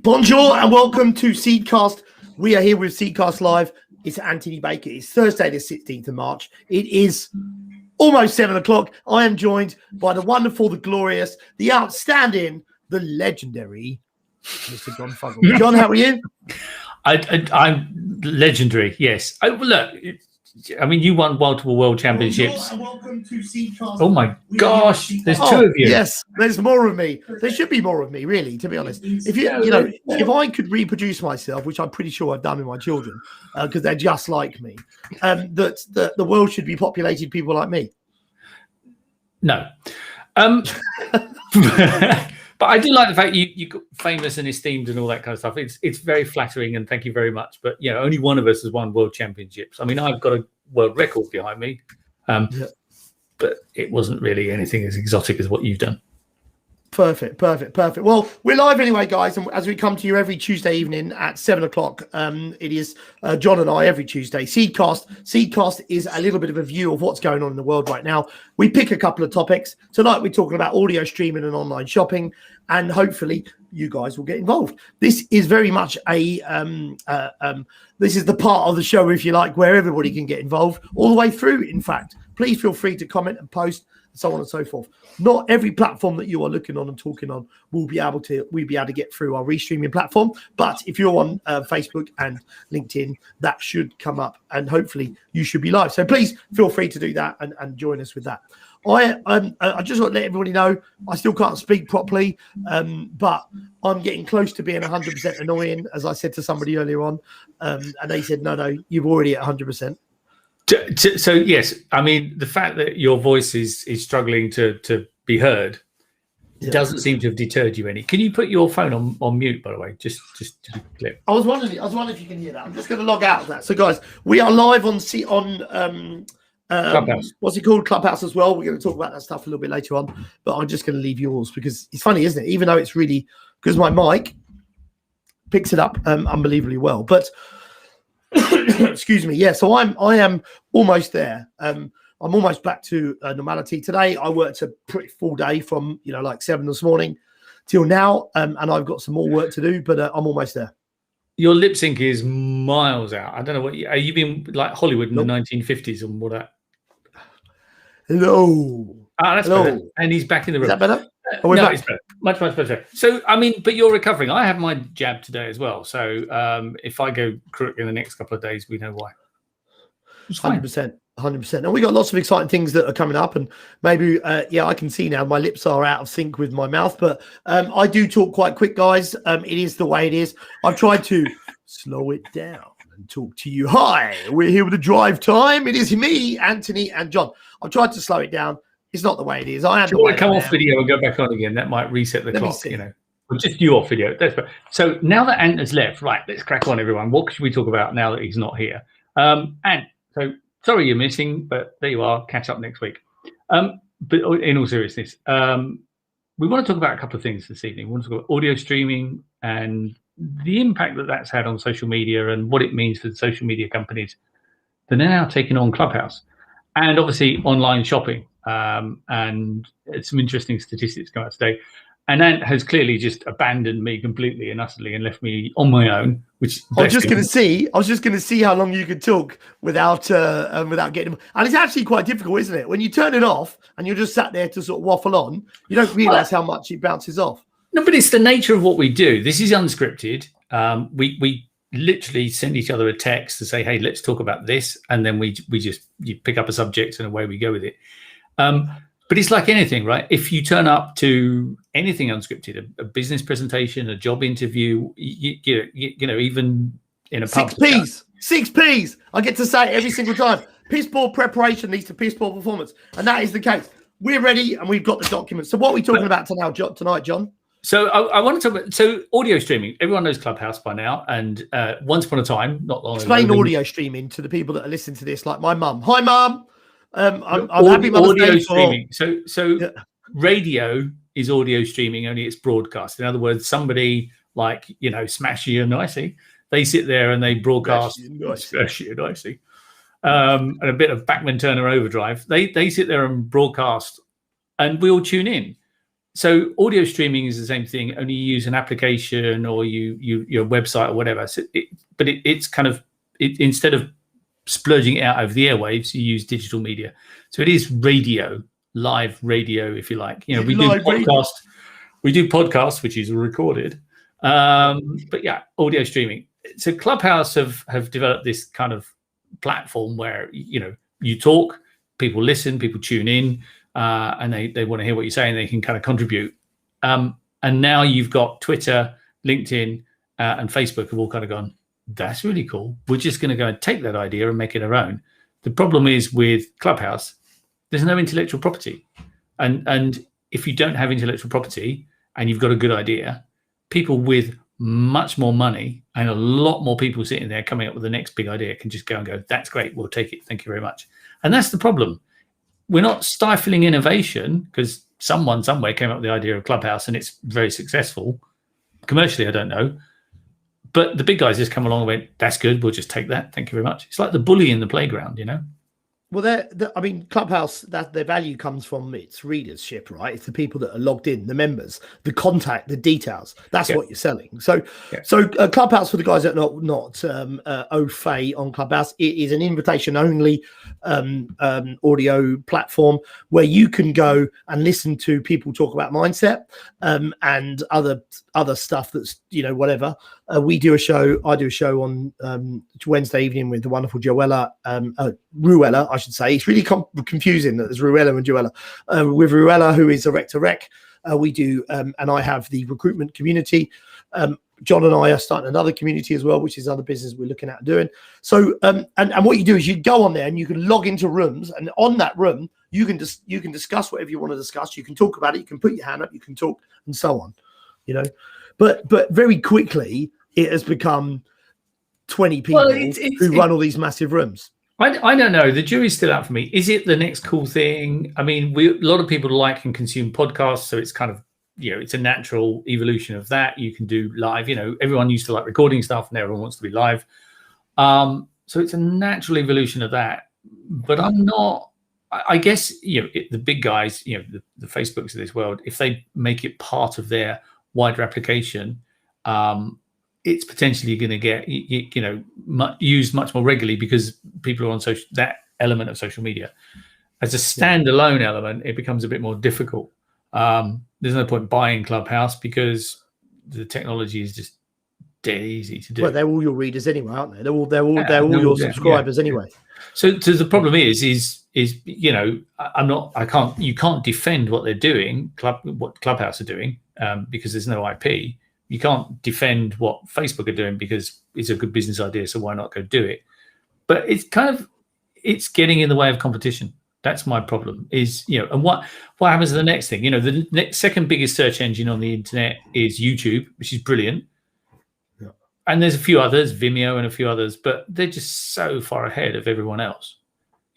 Bonjour and welcome to Seedcast. We are here with Seedcast Live. It's Anthony Baker. It's Thursday, the 16th of March. It is almost 7 o'clock. I am joined by the wonderful, the glorious, the outstanding, the legendary Mr. John Fuggle. John, how are you? I'm legendary, yes. Look, I mean, you won multiple world championships. Welcome to Seedcast. Oh my gosh, there's two of you. Yes, there's more of me. There should be more of me, really, to be honest. If if I could reproduce myself, which I'm pretty sure I've done with my children, because they're just like me, that the world should be populated people like me. No. But I do like the fact you got famous and esteemed and all that kind of stuff. It's very flattering, and thank you very much. But only one of us has won world championships. I mean, I've got a world record behind me, but it wasn't really anything as exotic as what you've done. Perfect. Well, we're live anyway, guys, and as we come to you every Tuesday evening at 7 o'clock, it is John and I every Tuesday. Seedcast is a little bit of a view of what's going on in the world right now. We pick a couple of topics. Tonight we're talking about audio streaming and online shopping, and hopefully you guys will get involved. This is very much this is the part of the show, if you like, where everybody can get involved all the way through. In fact, please feel free to comment and post, so on and so forth. Not every platform that you are looking on and talking on we'll be able to get through our restreaming platform. But if you're on Facebook and LinkedIn, that should come up, and hopefully you should be live. So please feel free to do that and join us with that. I just want to let everybody know I still can't speak properly, but I'm getting close to being 100% annoying, as I said to somebody earlier on, and they said, no, you're already at 100%. So yes, I mean, the fact that your voice is struggling to be heard doesn't seem to have deterred you any. Can you put your phone on mute, by the way, just to be clear? I was wondering if you can hear that. I'm just going to log out of that. So guys, we are live on Clubhouse. What's it called? Clubhouse as well. We're going to talk about that stuff a little bit later on, but I'm just going to leave yours because it's funny, isn't it? Even though it's really, because my mic picks it up unbelievably well, but excuse me. Yeah. So I am almost there. I'm almost back to normality. Today I worked a pretty full day from like 7 this morning till now, and I've got some more work to do, but I'm almost there. Your lip sync is miles out. I don't know what are you been like Hollywood in the 1950s and what that. Hello. That's better. And he's back in the room. Is that better? No, it's better. Much better. So, I mean, but you're recovering. I have my jab today as well. So, if I go crook in the next couple of days, we know why. 100%. And we got lots of exciting things that are coming up. And maybe, I can see now my lips are out of sync with my mouth. But I do talk quite quick, guys. It is the way it is. I've tried to slow it down and talk to you. Hi, we're here with the drive time. It is me, Anthony, and John. I've tried to slow it down. It's not the way it is. I am. Do you want to come off video and go back on again? That might reset the clock, Or just you off video. So now that Ant has left, right, let's crack on, everyone. What should we talk about now that he's not here? Ant, so sorry you're missing, but there you are. Catch up next week. But in all seriousness, we want to talk about a couple of things this evening. We want to talk about audio streaming and the impact that that's had on social media and what it means for the social media companies that are now taking on Clubhouse. And obviously online shopping. And some interesting statistics come out today. And Ant has clearly just abandoned me completely and utterly and left me on my own. Which I was just going to see how long you could talk without getting. And it's actually quite difficult, isn't it? When you turn it off and you're just sat there to sort of waffle on, you don't realise how much it bounces off. No, but it's the nature of what we do. This is unscripted. We literally send each other a text to say, hey, let's talk about this, and then you pick up a subject and away we go with it. But it's like anything, right? If you turn up to anything unscripted, a business presentation, a job interview, even in a pub. 6 Ps. I get to say it every single time. Piss poor preparation leads to piss poor performance, and that is the case. We're ready, and we've got the documents. So what are we talking about tonight, John? So I want to talk about audio streaming. Everyone knows Clubhouse by now, and once upon a time, not long ago. Explain audio streaming to the people that are listening to this, like my mum. Hi, mum. I'm happy Mother's Day streaming. So radio is audio streaming, only it's broadcast. In other words, somebody like Smashy and Nicey, they sit there and they broadcast Smashy and Nicey, and a bit of Bachman Turner Overdrive. They sit there and broadcast, and we all tune in. so audio streaming is the same thing. Only you use an application or your website or whatever. So it's kind of instead of splurging it out over the airwaves, you use digital media. So it is radio, live radio, if you like. You know, we do podcast. We do podcasts, which is recorded. But yeah, audio streaming. So Clubhouse have developed this kind of platform where you talk, people listen, people tune in. And they want to hear what you say, and they can kind of contribute. And now you've got Twitter, LinkedIn, and Facebook have all kind of gone, that's really cool. We're just going to go and take that idea and make it our own. The problem is with Clubhouse, there's no intellectual property. And if you don't have intellectual property and you've got a good idea, people with much more money and a lot more people sitting there coming up with the next big idea can just go and go, that's great, we'll take it, thank you very much. And that's the problem. We're not stifling innovation because someone somewhere came up with the idea of Clubhouse and it's very successful. Commercially, I don't know. But the big guys just come along and went, that's good, we'll just take that. Thank you very much. It's like the bully in the playground, Well, I mean, Clubhouse, that their value comes from its readership, right? It's the people that are logged in, the members, the contact, the details. That's what you're selling. So Clubhouse, for the guys that are not au fait on Clubhouse, it is an invitation-only audio platform where you can go and listen to people talk about mindset and other stuff that's whatever. We do a show. I do a show on Wednesday evening with the wonderful Ruella, I should say. It's really confusing that there's Ruella and Joella. With Ruella, who is a Rec to Rec, we do, and I have the recruitment community. John and I are starting another community as well, which is other business we're looking at doing. So, and what you do is you go on there and you can log into rooms, and on that room you can discuss whatever you want to discuss. You can talk about it. You can put your hand up. You can talk, and so on. But very quickly it has become 20 people who run all these massive rooms. I don't know. The jury's still out for me. Is it the next cool thing? I mean, a lot of people like and consume podcasts, so it's kind of, it's a natural evolution of that. You can do live. Everyone used to like recording stuff, and everyone wants to be live. So it's a natural evolution of that. But I'm not. I guess the big guys, the Facebooks of this world, if they make it part of their wider application, it's potentially going to get used much more regularly because people are on that element of social media. As a standalone element, it becomes a bit more difficult. There's no point buying Clubhouse because the technology is just dead easy to do. Well, they're all your readers anyway, aren't they? They're all your subscribers anyway. So the problem is you can't defend what they're doing, what Clubhouse are doing, because there's no IP. You can't defend what Facebook are doing because it's a good business idea, so why not go do it? But it's getting in the way of competition. That's my problem. And what happens to the next thing? The next second biggest search engine on the internet is YouTube, which is brilliant. Yeah. And there's a few others, Vimeo and a few others, but they're just so far ahead of everyone else.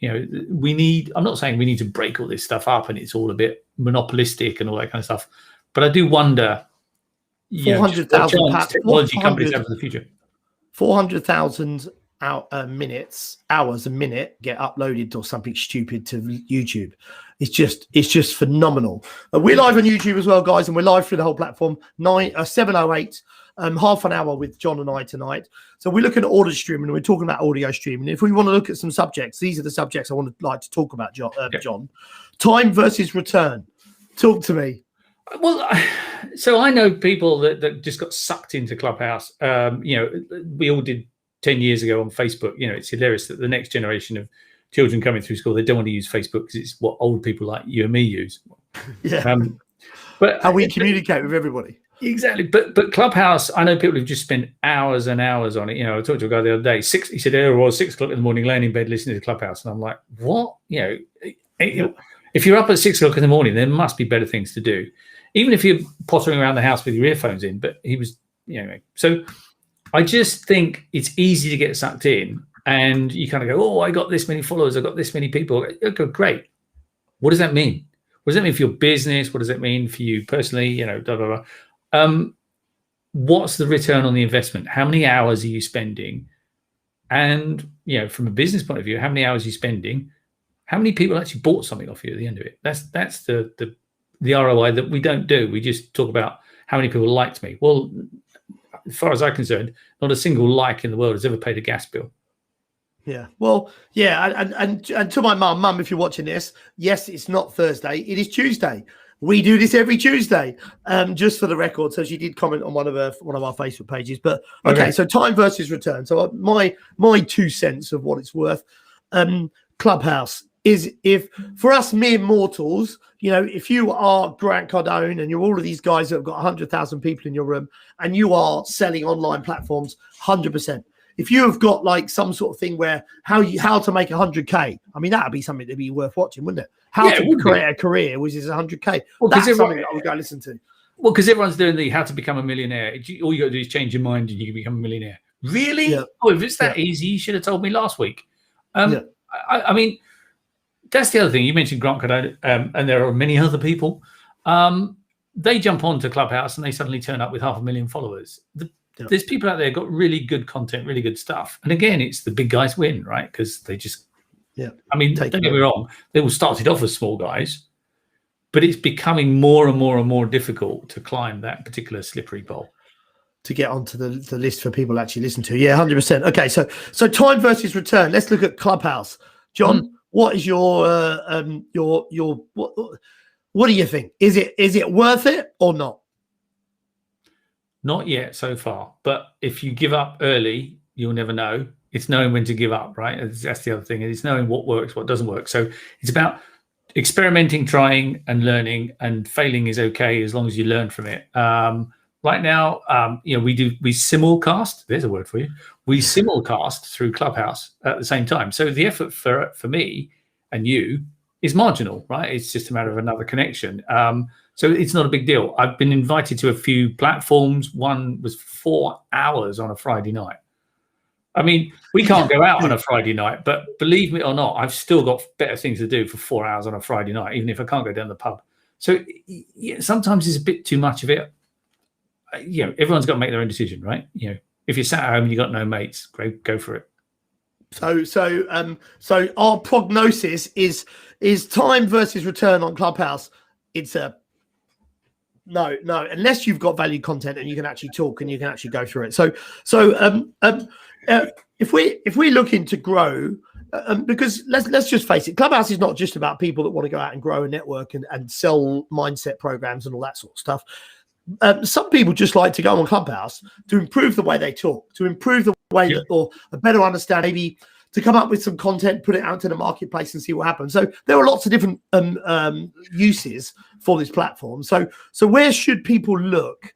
I'm not saying we need to break all this stuff up and it's all a bit monopolistic and all that kind of stuff, but I do wonder 400,000 technology companies have for the future. 400,000 hours a minute get uploaded or something stupid to YouTube. It's just phenomenal. We're live on YouTube as well, guys, and we're live through the whole platform. 7:08, half an hour with John and I tonight. So we're looking at audio streaming, and we're talking about audio streaming. If we want to look at some subjects, these are the subjects I want to like to talk about, John. Time versus return. Talk to me. Well, so I know people that just got sucked into Clubhouse. We all did 10 years ago on Facebook. It's hilarious that the next generation of children coming through school, they don't want to use Facebook because it's what old people like you and me use. Yeah. But how we communicate with everybody. Exactly. But Clubhouse, I know people who've just spent hours and hours on it. I talked to a guy the other day, he said it was 6 o'clock in the morning, laying in bed listening to Clubhouse. And I'm like, what? If you're up at 6 o'clock in the morning, there must be better things to do. Even if you're pottering around the house with your earphones in, but he was, so I just think it's easy to get sucked in and you kind of go, oh, I got this many followers. I got this many people. Okay, great. What does that mean? What does that mean for your business? What does it mean for you personally? Blah, blah, blah. What's the return on the investment? How many hours are you spending? And, from a business point of view, how many hours are you spending? How many people actually bought something off you at the end of it? That's the the ROI that we don't do. We just talk about how many people liked me. Well, as far as I'm concerned, not a single like in the world has ever paid a gas bill. Yeah. Well, yeah. And to my mum, if you're watching this, yes, it's not Thursday. It is Tuesday. We do this every Tuesday, just for the record. So she did comment on one of our Facebook pages. But okay, so time versus return. So my 2 cents of what it's worth. Clubhouse is, if for us mere mortals, if you are Grant Cardone and you're all of these guys that have got 100,000 people in your room and you are selling online platforms, 100%. If you have got like some sort of thing where how to make 100K, I mean, that would be something to be worth watching, wouldn't it? How to create a career, which is 100K. Well, that's something that I would go listen to. Well, because everyone's doing the how to become a millionaire. All you got to do is change your mind and you can become a millionaire. Really? Yeah. Oh, if it's that easy, you should have told me last week. I mean, that's the other thing. You mentioned Grant Cardone, and there are many other people. They jump onto Clubhouse and they suddenly turn up with 500,000 followers. There's people out there got really good content, really good stuff. And again, it's the big guys win, right? Because they just, I mean, don't get me wrong, they all started off as small guys, but it's becoming more and more and more difficult to climb that particular slippery pole. To get onto the list for people to actually listen to. Yeah, 100%. Okay, so time versus return. Let's look at Clubhouse. John, what is your what do you think? Is it worth it or not? Not yet so far, but if you give up early, you'll never know. It's knowing when to give up, right? That's the other thing. It's knowing what works, what doesn't work. So it's about experimenting, trying, and learning. And failing is okay as long as you learn from it. Right now, we simulcast. There's a word for you. We simulcast through Clubhouse at the same time. So the effort for me and you is marginal, right? It's just a matter of another connection. So it's not a big deal. I've been invited to a few platforms. One was 4 hours on a Friday night. I mean, we can't go out on a Friday night, but believe me or not, I've still got better things to do for 4 hours on a Friday night, even if I can't go down the pub. So sometimes it's a bit too much of it. Everyone's got to make their own decision, right? If you're sat at home and you got no mates, great, go for it. So our prognosis is time versus return on Clubhouse. It's a no, unless you've got value content and you can actually talk and you can actually go through it. So if we're looking to grow, because let's just face it, Clubhouse is not just about people that want to go out and grow a network and sell mindset programs and all that sort of stuff. Some people just like to go on Clubhouse to improve the way they talk, to improve the way that, or a better understand, maybe to come up with some content, put it out to the marketplace and see what happens. So there are lots of different uses for this platform. So where should people look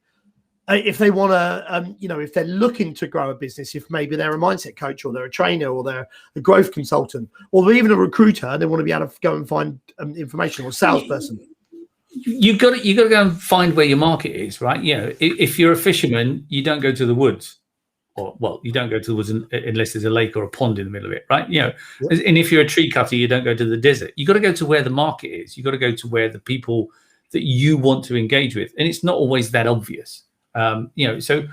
if they want to, if they're looking to grow a business, if maybe they're a mindset coach or they're a trainer or they're a growth consultant or they're even a recruiter and they want to be able to go and find information, or a salesperson? You got to go and find where your market is, right? If you're a fisherman, you don't go to the woods. You don't go to the woods unless there's a lake or a pond in the middle of it, right? And if you're a tree cutter, you don't go to the desert. You got to go to where the market is. You got to go to where the people that you want to engage with, and it's not always that obvious. So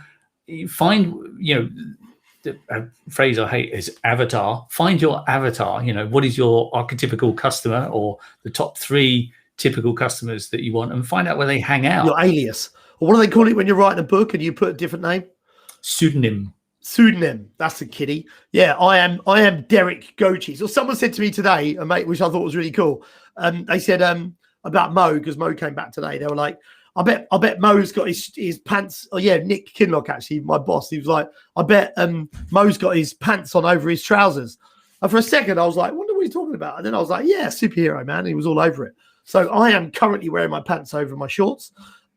you find, the phrase I hate is avatar. Find your avatar. What is your archetypical customer or the top 3 typical customers that you want, and find out where they hang out. Your alias, or what do they call it when you're writing a book and you put a different name? Pseudonym. That's a kiddie. Yeah, I am Derek Gochi. So someone said to me today, a mate, which I thought was really cool. They said about Mo, because Mo came back today. They were like, I bet Mo's got his pants. Oh yeah, Nick Kinlock, actually, my boss. He was like, I bet Mo's got his pants on over his trousers. And for a second, I was like, I wonder what he's talking about. And then I was like, yeah, superhero, man. And he was all over it. So I am currently wearing my pants over my shorts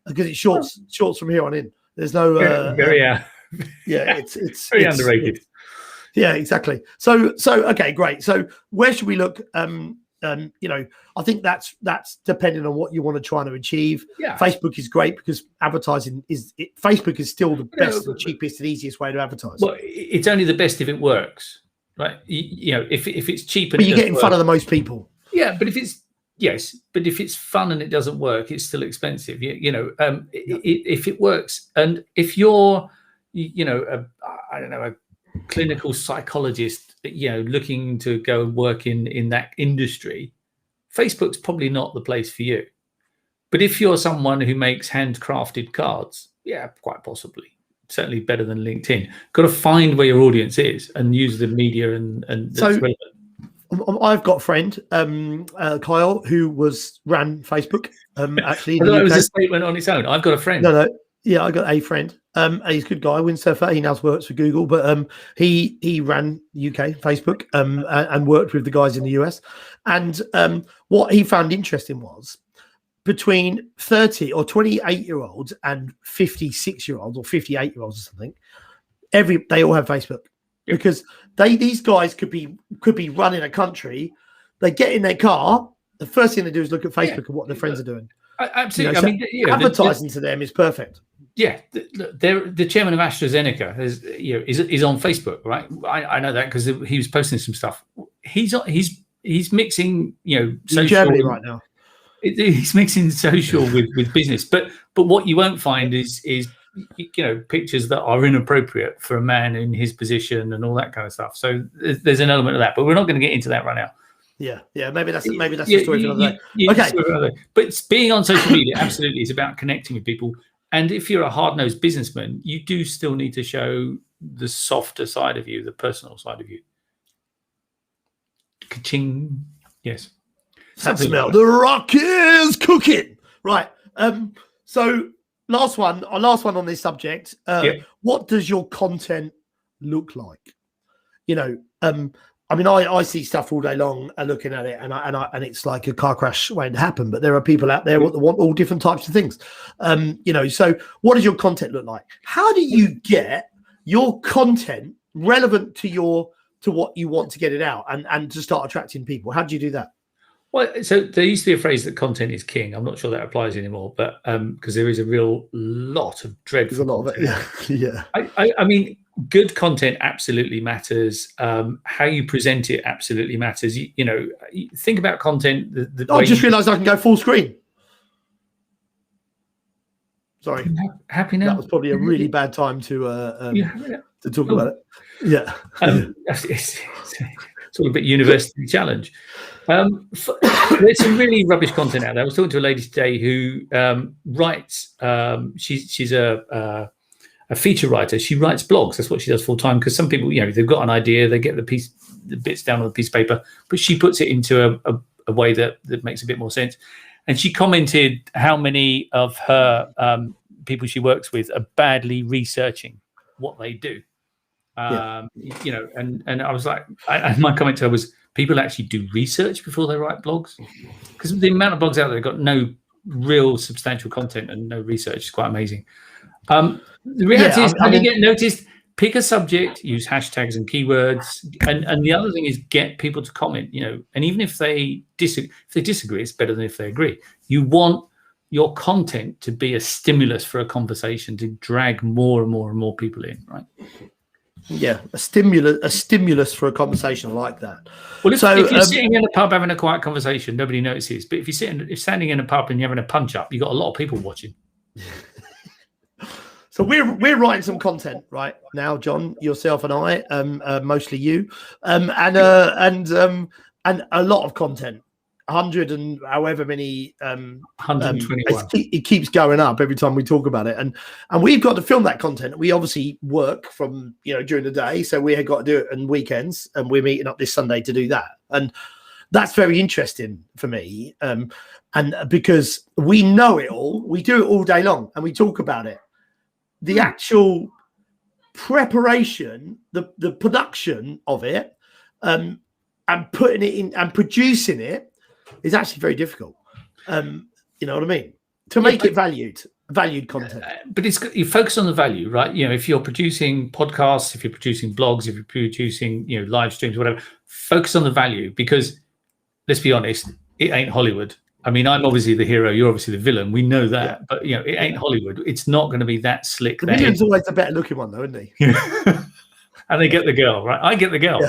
because it's shorts from here on in. There's no it's very underrated. Yeah, exactly. So okay, great. So where should we look? I think that's depending on what you want to try to achieve. Yeah. Facebook is great because advertising Facebook is still the best and cheapest and easiest way to advertise. Well, it's only the best if it works, right? If it's cheap, but you get in front of the most people. Yeah, but if it's fun and it doesn't work, it's still expensive. If it works, and if you're, a clinical psychologist, looking to go and work in that industry, Facebook's probably not the place for you. But if you're someone who makes handcrafted cards, yeah, quite possibly. Certainly better than LinkedIn. Got to find where your audience is and use the media and that's So relevant. I've got a friend, Kyle, who ran Facebook. Actually, in I the thought it was UK. a statement on its own. I've got a friend. No, yeah, I got a friend. He's a good guy, windsurfer. He now works for Google, but he ran UK Facebook and worked with the guys in the US. And what he found interesting was between 30 or 28-year-olds and 56-year-olds or 58-year-olds or something, they all have Facebook. Yep. Because these guys could be running a country. They get in their car, the first thing they do is look at Facebook and what their friends are doing. Absolutely. I mean, advertising to them is perfect. Yeah, the chairman of AstraZeneca is on Facebook, right? I know that because he was posting some stuff. He's mixing social in Germany right now. He's mixing social with business, but what you won't find is pictures that are inappropriate for a man in his position and all that kind of stuff. So there's an element of that, but we're not going to get into that right now. Yeah, maybe that's the story for another day. Okay, but being on social media absolutely is about connecting with people. And if you're a hard-nosed businessman, you do still need to show the softer side of you, the personal side of you. Ka-ching. Yes. Smell the rock is cooking. Right. So last one on this subject. What does your content look like? I mean, I see stuff all day long looking at it, and it's like a car crash waiting to happen. But there are people out there that want all different types of things. So what does your content look like? How do you get your content relevant to what you want to get it out and to start attracting people? How do you do that? Well, so there used to be a phrase that content is king. I'm not sure that applies anymore, but because there is a real lot of dreadful. There's a lot of it. Yeah. I mean, good content absolutely matters. How you present it absolutely matters. You think about content. I just realised I can go full screen. Sorry. Happy now? That was probably a really bad time to talk about it. Yeah. It's all a bit university challenge. There's some really rubbish content out there. I was talking to a lady today who writes. She's a feature writer. She writes blogs. That's what she does full time. Because some people, they've got an idea, they get the bits down on a piece of paper, but she puts it into a way that makes a bit more sense. And she commented how many of her people she works with are badly researching what they do. And I was like, my comment to her was, people actually do research before they write blogs, because the amount of blogs out there have got no real substantial content and no research is quite amazing. The reality is, how do you get noticed? Pick a subject, use hashtags and keywords, and the other thing is get people to comment. And even if they disagree, it's better than if they agree. You want your content to be a stimulus for a conversation, to drag more and more and more people in, right? Yeah, a stimulus for a conversation. I like that. Well, if you're sitting in a pub having a quiet conversation, nobody notices. But if you're standing in a pub and you're having a punch up, you've got a lot of people watching. So we're writing some content right now, John, yourself and I, mostly you, and a lot of content. 100 and however many 121. It keeps going up every time we talk about it, and we've got to film that content. We obviously work from during the day, so we have got to do it on weekends, and we're meeting up this Sunday to do that. And that's very interesting for me, and because we know it all, we do it all day long and we talk about it. The actual preparation, the production of it, and putting it in and producing it is actually very difficult. You know what I mean? To make it valued content. But you focus on the value, right? If you're producing podcasts, if you're producing blogs, if you're producing live streams, whatever, focus on the value, because let's be honest, it ain't Hollywood. I mean, I'm obviously the hero, you're obviously the villain. We know that, but it ain't Hollywood. It's not going to be that slick. The villain's always the better looking one, though, isn't he? And they get the girl, right? I get the girl.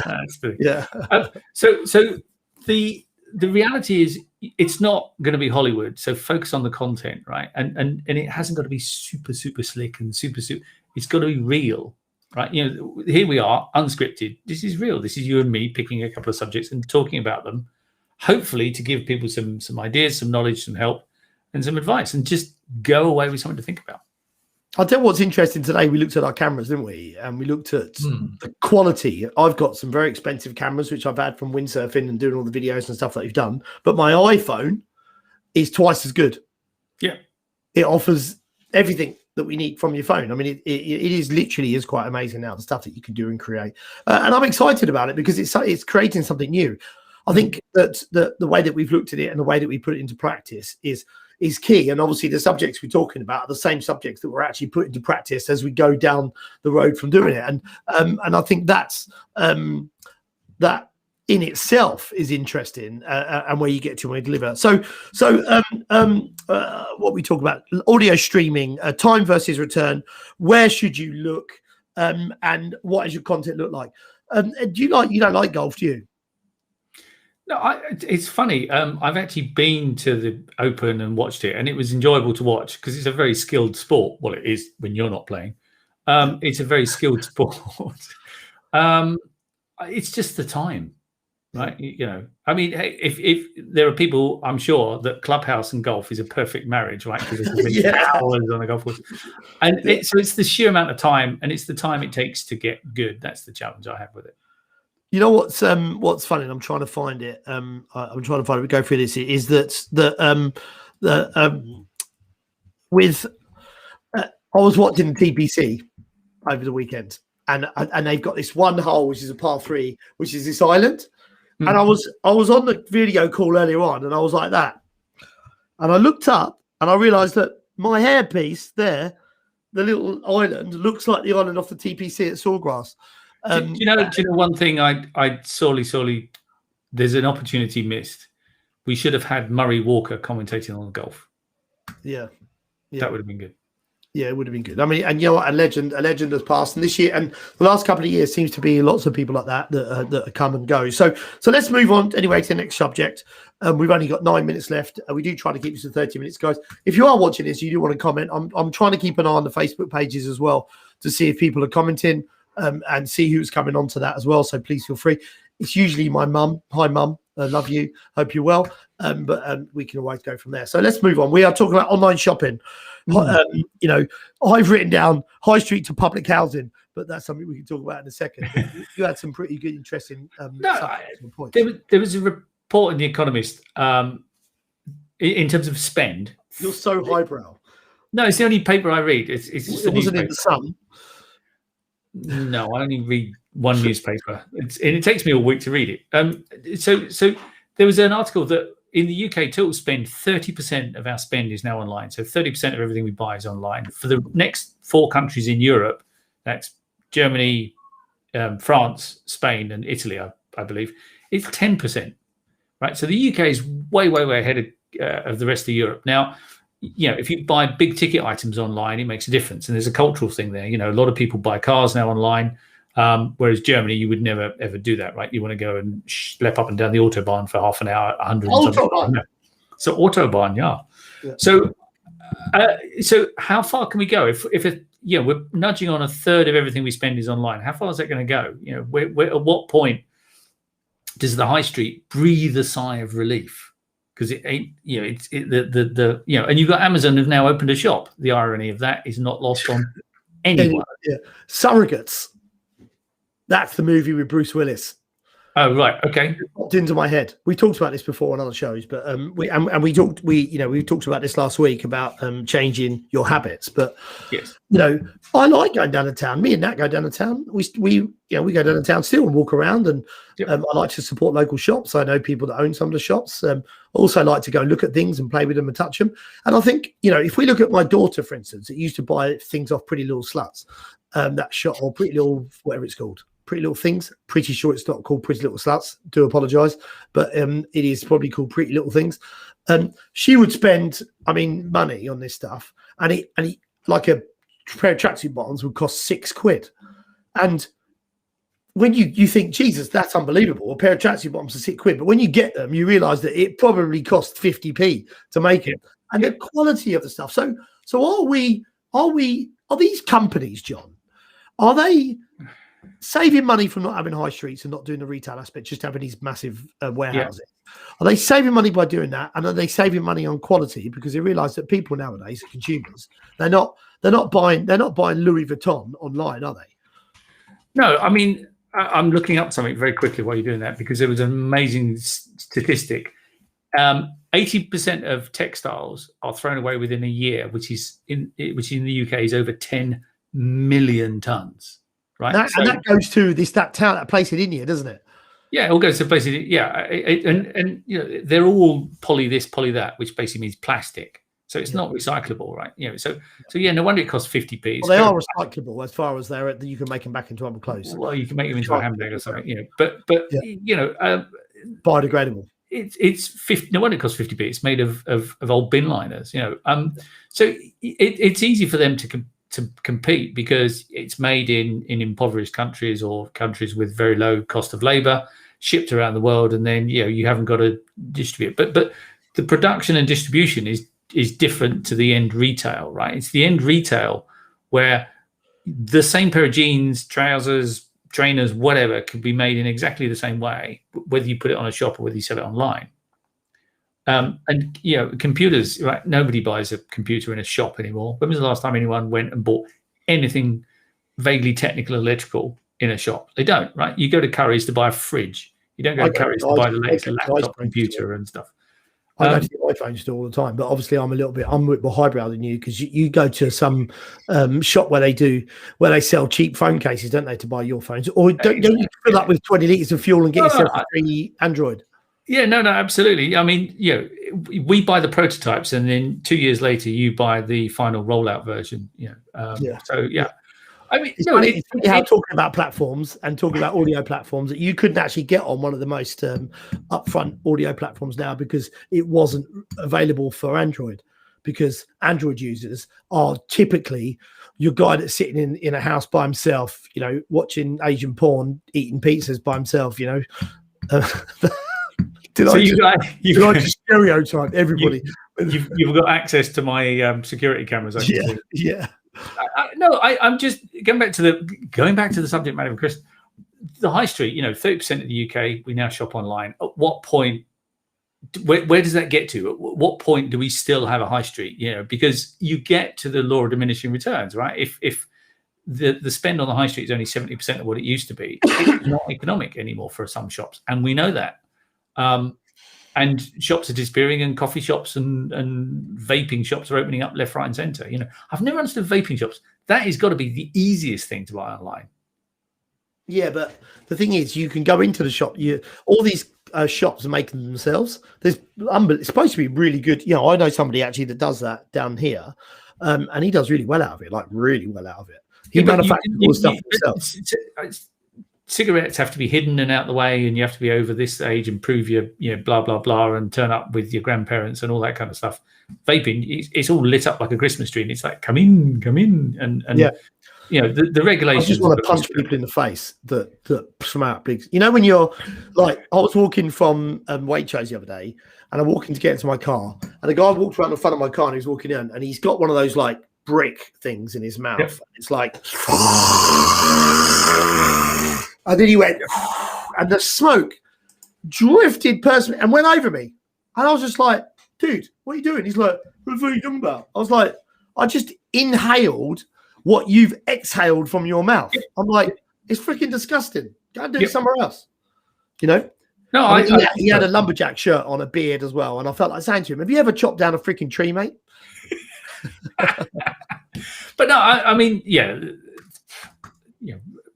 Yeah. So the reality is, it's not going to be Hollywood. So focus on the content, right? And it hasn't got to be super, super slick and super. It's got to be real, right? Here we are, unscripted. This is real. This is you and me picking a couple of subjects and talking about them, hopefully to give people some ideas, some knowledge, some help. and some advice, and just go away with something to think about. I'll tell you what's interesting today. We looked at our cameras, didn't we? And we looked at the quality. I've got some very expensive cameras, which I've had from windsurfing and doing all the videos and stuff that you've done. But my iPhone is twice as good. Yeah. It offers everything that we need from your phone. I mean, it is literally is quite amazing now, the stuff that you can do and create. And I'm excited about it because it's creating something new. I think that the way that we've looked at it and the way that we put it into practice is key. And obviously the subjects we're talking about are the same subjects that we're actually put into practice as we go down the road from doing it. And I think that's that in itself is interesting, and where you get to when you deliver. So what we talk about, audio streaming, time versus return, where should you look, and what does your content look like? You don't like golf, do you? No, it's funny. I've actually been to the Open and watched it, and it was enjoyable to watch because it's a very skilled sport. Well, it is when you're not playing. It's a very skilled sport. It's just the time, right? You know, I mean, if there are people, I'm sure that clubhouse and golf is a perfect marriage, right? Because there's hours on the golf course, and so it's the sheer amount of time, and it's the time it takes to get good. That's the challenge I have with it. You know what's funny, and I'm trying to find it. I'm trying to find it. We go through this. Is that I was watching the TPC over the weekend, and they've got this one hole which is a par 3, which is this island. And I was on the video call earlier on, and I was like that, and I looked up and I realised that my hairpiece there, the little island, looks like the island off the TPC at Sawgrass. Do you know one thing I sorely there's an opportunity missed. We should have had Murray Walker commentating on golf. Yeah. That would have been good. Yeah, it would have been good. I mean, and you know what, a legend has passed, and this year and the last couple of years seems to be lots of people like that come and go. So let's move on anyway to the next subject. We've only got 9 minutes left. We do try to keep this to 30 minutes, guys. If you are watching this, you do want to comment. I'm trying to keep an eye on the Facebook pages as well to see if people are commenting. And see who's coming onto that as well. So please feel free. It's usually my mum. Hi, mum. I love you. Hope you're well. But we can always go from there. So let's move on. We are talking about online shopping. You know, I've written down high street to public housing, but that's something we can talk about in a second. You had some pretty good, interesting points. There was a report in The Economist in terms of spend. You're so highbrow. No, it's the only paper I read. It wasn't in the Sun. No, I only read one newspaper, and it takes me a week to read it. So there was an article that in the UK, total spend 30% of our spend is now online. So 30% of everything we buy is online. For the next 4 countries in Europe, that's Germany, France, Spain, and Italy, I believe, it's 10%. Right. So the UK is way ahead of the rest of Europe now. You know, if you buy big ticket items online, it makes a difference. And there's a cultural thing there. You know, a lot of people buy cars now online, whereas Germany, you would never, ever do that, right? You want to go and schlep up and down the Autobahn for half an hour, 100. So Autobahn, yeah. So how far can we go? If we're nudging on a third of everything we spend is online, how far is that going to go? You know, where at what point does the high street breathe a sigh of relief? Because it ain't, you know, and you've got Amazon have now opened a shop. The irony of that is not lost on anyone. Yeah. Surrogates. That's the movie with Bruce Willis. Oh, right. Okay. It popped into my head. We talked about this before on other shows, but we talked about this last week about changing your habits. But yes, you know, I like going down to town. Me and Nat go down to town. We go down to town still and walk around, and I like to support local shops. I know people that own some of the shops. Also like to go and look at things and play with them and touch them. And I think, you know, if we look at my daughter, for instance, that used to buy things off Pretty Little Sluts, that shop, or Pretty Little, whatever it's called. Pretty Little Things. Pretty sure it's not called Pretty Little Sluts. Do apologise, but it is probably called Pretty Little Things. She would spend, money on this stuff, and it like a pair of tracksuit bottoms would cost £6. And when you think, Jesus, that's unbelievable. A pair of tracksuit bottoms are £6, but when you get them, you realise that it probably cost 50p to make it, and the quality of the stuff. So are these companies, John? Are they saving money from not having high streets and not doing the retail aspect, just having these massive warehouses? Are they saving money by doing that? And are they saving money on quality because they realise that people nowadays, consumers, they're not buying Louis Vuitton online, are they? No, I mean, I'm looking up something very quickly while you're doing that because there was an amazing statistic. 80% of textiles are thrown away within a year, which in the UK is over 10 million tons. Right, and that goes to that place in India, doesn't it? Yeah, it all goes to places. Yeah, and they're all poly this, poly that, which basically means plastic. So it's not recyclable, right? So no wonder it costs 50p. Well, they are recyclable as far as you can make them back into other clothes. Well, you can make them into a handbag or something, but biodegradable. It's 50. No wonder it costs 50p. It's made of old bin liners, So it's easy for them to compete because it's made in impoverished countries or countries with very low cost of labor, shipped around the world, and then you haven't got to distribute. But the production and distribution is different to the end retail, right? It's the end retail where the same pair of jeans, trousers, trainers, whatever, could be made in exactly the same way, whether you put it on a shop or whether you sell it online. And computers, right? Nobody buys a computer in a shop anymore. When was the last time anyone went and bought anything vaguely technical, electrical in a shop? They don't, right? You go to Curry's to buy a fridge. You don't go to Curry's to buy the latest laptop, computer, and stuff. I go to the iPhone store all the time, but obviously I'm a bit more highbrow than you because you go to some shop where they sell cheap phone cases, don't they, to buy your phones? Or don't you fill up with 20 litres of fuel and get yourself a free Android? Yeah, no, absolutely. I mean, we buy the prototypes, and then 2 years later, you buy the final rollout version. So yeah. I mean, it's funny how talking about platforms and talking about audio platforms that you couldn't actually get on one of the most upfront audio platforms now because it wasn't available for Android, because Android users are typically your guy that's sitting in a house by himself, watching Asian porn, eating pizzas by himself, Did I just stereotype everybody? You've got access to my security cameras. Yeah. I'm just going back to the subject matter, Chris. The high street, 30% of the UK, we now shop online. At what point, where does that get to? At what point do we still have a high street? Because you get to the law of diminishing returns, right? If the spend on the high street is only 70% of what it used to be, it's not economic anymore for some shops, and we know that. And shops are disappearing, and coffee shops and vaping shops are opening up left, right, and centre. I've never understood vaping shops. That has got to be the easiest thing to buy online. Yeah, but the thing is, you can go into the shop. All these shops are making them themselves. It's supposed to be really good. I know somebody actually that does that down here, and he does really well out of it. Like really well out of it. He manufactures all the stuff himself. Cigarettes have to be hidden and out the way, and you have to be over this age and prove your blah blah blah and turn up with your grandparents and all that kind of stuff. Vaping, it's all lit up like a Christmas tree, and it's like come in, and the regulations. I just want to punch people in the face that smart big. When you're like, I was walking from Waitrose the other day, and I'm walking to get into my car, and a guy walked around the front of my car, and he's walking in, and he's got one of those like brick things in his mouth. Yep. It's like. And then he went, and the smoke drifted personally and went over me. And I was just like, dude, what are you doing? He's like, what are you talking about? I was like, I just inhaled what you've exhaled from your mouth. I'm like, it's freaking disgusting. Go and do it somewhere else. No, he had a lumberjack shirt on, a beard as well. And I felt like saying to him, have you ever chopped down a freaking tree, mate? But no, I mean,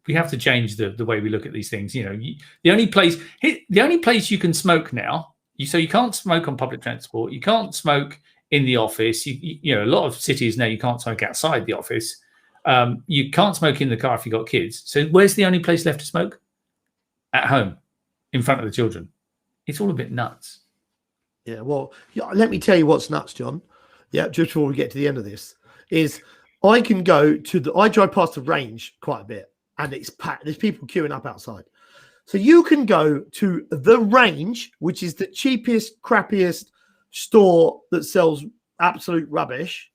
we have to change the way we look at these things. The only place you can smoke now, so you can't smoke on public transport. You can't smoke in the office. A lot of cities now you can't smoke outside the office. You can't smoke in the car if you've got kids. So where's the only place left to smoke? At home, in front of the children. It's all a bit nuts. Yeah, well, let me tell you what's nuts, John. Yeah, just before we get to the end of this, is I can go to I drive past the Range quite a bit. And it's packed. There's people queuing up outside. So you can go to the Range, which is the cheapest, crappiest store that sells absolute rubbish.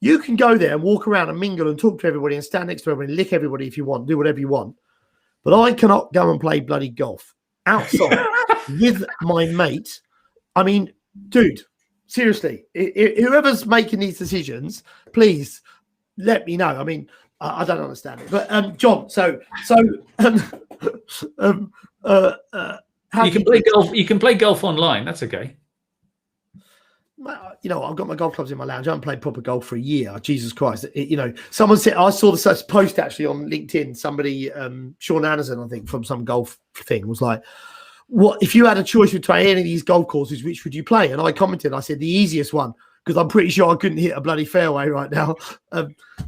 You can go there and walk around and mingle and talk to everybody and stand next to everybody and lick everybody if you want, do whatever you want. but I cannot go and play bloody golf outside with my mate. I mean, dude, seriously, whoever's making these decisions, please let me know. I mean, I don't understand it. But John, you can play golf. You can play golf online. That's okay. You know, I've got my golf clubs in my lounge. I haven't played proper golf for a year. Jesus Christ. You know, someone said, I saw this post actually on LinkedIn. Somebody, Sean Anderson, I think, from some golf thing, was like, what if you had a choice between any of these golf courses, which would you play? And I commented, I said, the easiest one, because I'm pretty sure I couldn't hit a bloody fairway right now.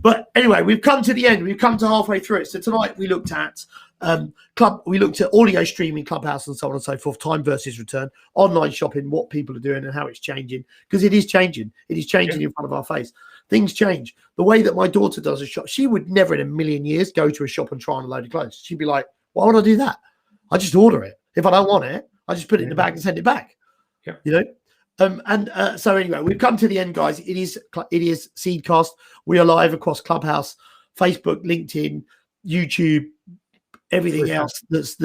But anyway, we've come to the end. We've come to halfway through it. So tonight we looked at audio streaming, Clubhouse, and so on and so forth, time versus return, online shopping, what people are doing and how it's changing, because it is changing. It is changing in front of our face. Things change. The way that my daughter does a shop, she would never in a million years go to a shop and try on a load of clothes. She'd be like, why would I do that? I just order it. If I don't want it, I just put it in the bag and send it back. Yeah. You know? So anyway, we've come to the end, guys. It is Seedcast. We are live across Clubhouse, Facebook, LinkedIn, YouTube, everything else. That's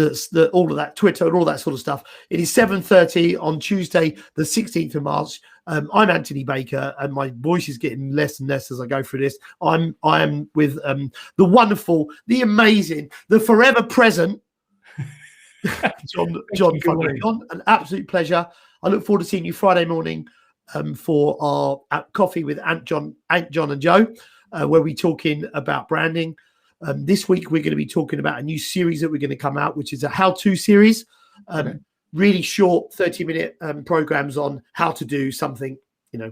all of that, Twitter, and all that sort of stuff. It is 7:30 on Tuesday, the 16th of March. I'm Anthony Baker, and my voice is getting less and less as I go through this. I am with the wonderful, the amazing, the forever present John, an absolute pleasure. I look forward to seeing you Friday morning for our coffee with Ant John and Joe, where we're talking about branding. This week we're going to be talking about a new series that we're going to come out, which is a how-to series. Really short 30-minute programs on how to do something, you know,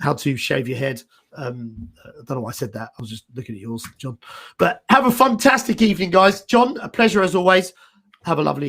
how to shave your head. I don't know why I said that. I was just looking at yours, John. But have a fantastic evening, guys. John, a pleasure as always. Have a lovely